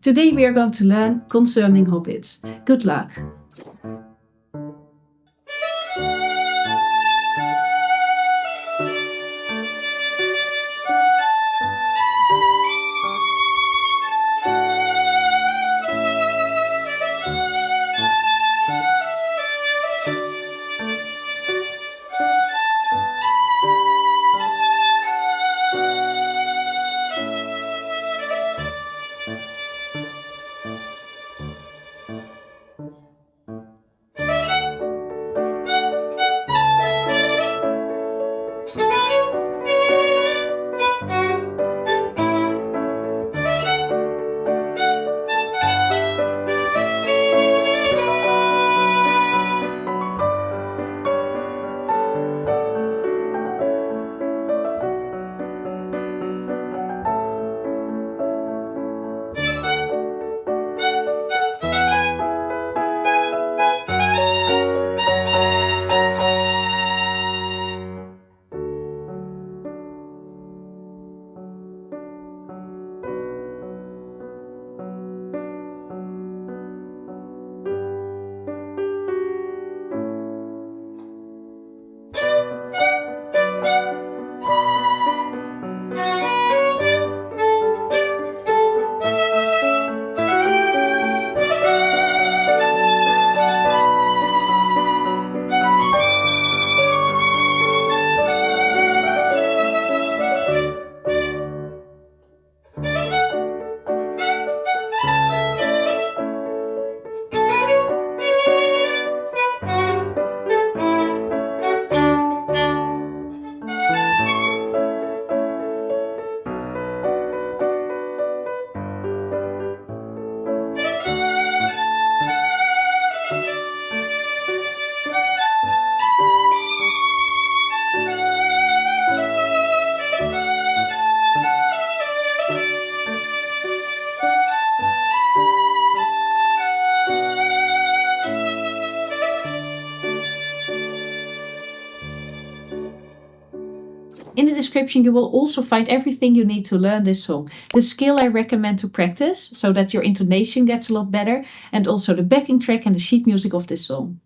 Today we are going to learn Concerning Hobbits. Good luck! In the description you will also find everything you need to learn this song. The skill I recommend to practice, so that your intonation gets a lot better, and also the backing track and the sheet music of this song.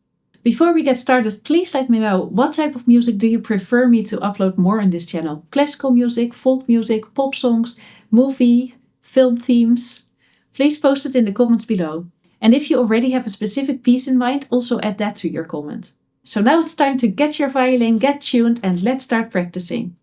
Before we get started, please let me know what type of music do you prefer me to upload more in this channel. Classical music, folk music, pop songs, movie, film themes. Please post it in the comments below. And if you already have a specific piece in mind, also add that to your comment. So now it's time to get your violin, get tuned, and let's start practicing.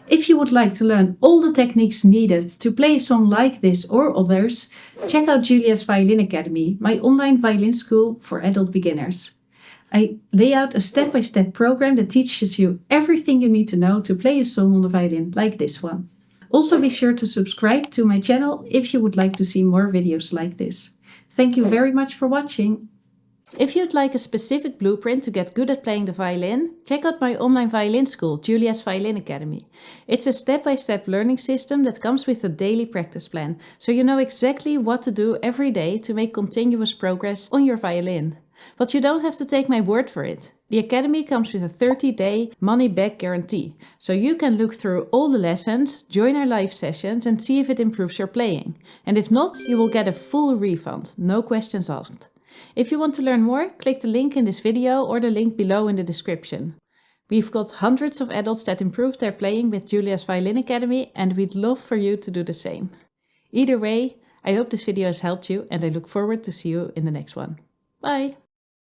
If you would like to learn all the techniques needed to play a song like this or others, check out Julia's Violin Academy, my online violin school for adult beginners. I lay out a step-by-step program that teaches you everything you need to know to play a song on the violin like this one. Also be sure to subscribe to my channel if you would like to see more videos like this. Thank you very much for watching. If you'd like a specific blueprint to get good at playing the violin, check out my online violin school, Julia's Violin Academy. It's a step-by-step learning system that comes with a daily practice plan, so you know exactly what to do every day to make continuous progress on your violin. But you don't have to take my word for it. The Academy comes with a 30-day money-back guarantee, so you can look through all the lessons, join our live sessions and see if it improves your playing. And if not, you will get a full refund, no questions asked. If you want to learn more, click the link in this video or the link below in the description. We've got hundreds of adults that improved their playing with Julia's Violin Academy and we'd love for you to do the same. Either way, I hope this video has helped you and I look forward to see you in the next one. Bye!